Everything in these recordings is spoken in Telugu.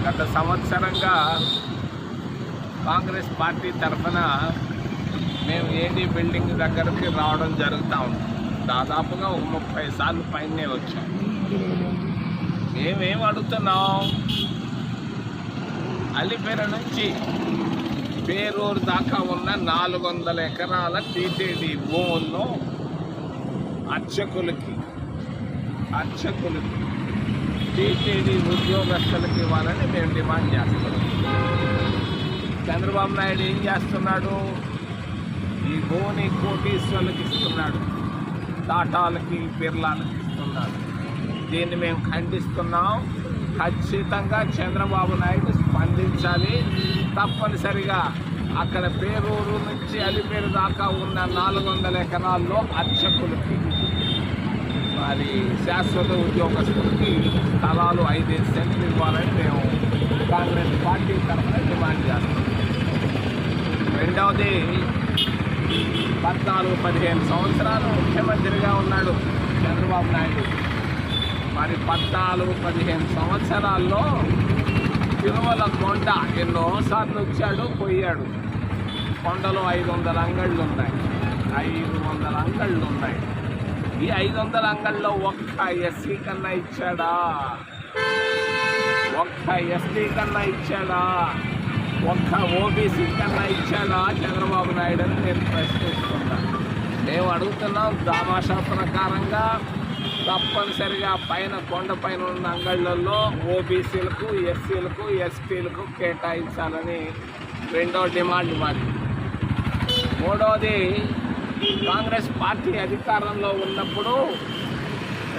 గత సంవత్సరంగా కాంగ్రెస్ పార్టీ తరఫున మేము ఏడీ బిల్డింగ్ దగ్గరికి రావడం జరుగుతూ ఉంది. దాదాపుగా ఒక 30 సార్లు పైనే వచ్చాం. మేమేం అడుగుతున్నాం, అలిపేర నుంచి పేరూరు దాకా ఉన్న 400 ఎకరాల టీటీడీ భూముల్లో అర్చకులకి టీటీడీ ఉద్యోగస్తులకి ఇవ్వాలని మేము డిమాండ్ చేస్తున్నాం. చంద్రబాబు నాయుడు ఏం చేస్తున్నాడు, ఈ భూమిని కోటీశ్వర్లకు ఇస్తున్నాడు, టాటాలకి బిర్లాలకి ఇస్తున్నాడు. దీన్ని మేము ఖండిస్తున్నాం. ఖచ్చితంగా చంద్రబాబు నాయుడు స్పందించాలి. తప్పనిసరిగా అక్కడ పేరూరు నుంచి అలిపేరు దాకా ఉన్న 400 ఎకరాల్లో అర్చకులకి మరి శాశ్వత ఉద్యోగస్తులకి స్థలాలు 5 సెంట్లు ఇవ్వాలని మేము కాంగ్రెస్ పార్టీ తరఫున డిమాండ్ చేస్తాం. రెండవది, 14-15 సంవత్సరాలు ముఖ్యమంత్రిగా ఉన్నాడు చంద్రబాబు నాయుడు. మరి 14-15 సంవత్సరాల్లో తిరుమల కొండ ఎన్నోసార్లు వచ్చాడు, పోయాడు. కొండలో 500 అంగళ్ళు ఉన్నాయి. 500 అంగళ్ళు ఉన్నాయి. ఈ 500 అంగళ్ళలో ఒక్క ఎస్సీ కన్నా ఇచ్చాడా? ఒక్క ఎస్టీ కన్నా ఇచ్చాడా? ఒక్క ఓబీసీ కన్నా ఇచ్చాడా చంద్రబాబు నాయుడు అని నేను ప్రశ్నిస్తున్నాను. మేము అడుగుతున్నాం, దామాషా ప్రకారంగా తప్పనిసరిగా పైన కొండపైన ఉన్న అంగళ్ళల్లో ఓబీసీలకు, ఎస్సీలకు, ఎస్టీలకు కేటాయించాలని రెండో డిమాండ్ మాది. మూడవది, కాంగ్రెస్ పార్టీ అధికారంలో ఉన్నప్పుడు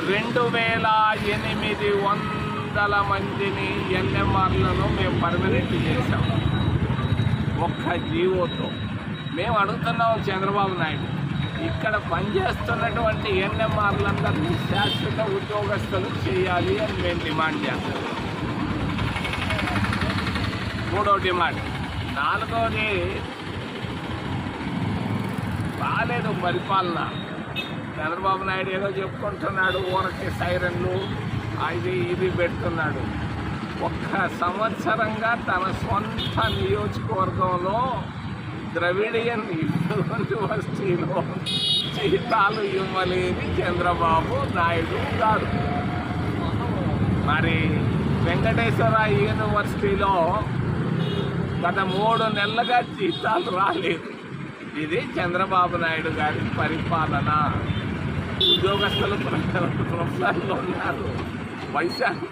2800 మందిని ఎన్ఎంఆర్లను మేము పర్మనెంట్ చేశాం ఒక్క జీవోతో. మేము అడుగుతున్నాం చంద్రబాబు నాయుడు, ఇక్కడ పనిచేస్తున్నటువంటి ఎన్ఎంఆర్లందరినీ శాశ్వత ఉద్యోగస్తులు చేయాలి అని మేము డిమాండ్ చేస్తాం. మూడో డిమాండ్. నాలుగవది, బాగాలేదు పరిపాలన. చంద్రబాబు నాయుడు ఏదో చెప్పుకుంటున్నాడు, ఊరకే సైరన్లు ఇది పెడుతున్నాడు. ఒక్క సంవత్సరంగా తన సొంత నియోజకవర్గంలో ద్రవిడియన్ యూనివర్సిటీలో జీతాలు ఇవ్వలేని చంద్రబాబు నాయుడు గారు. మరి వెంకటేశ్వర యూనివర్సిటీలో గత 3 నెలలుగా జీతాలు రాలేదు. ఇది చంద్రబాబు నాయుడు గారి పరిపాలన. ఉద్యోగస్తులు ప్రొఫెసర్లు ఉన్నారు, వైశాఖ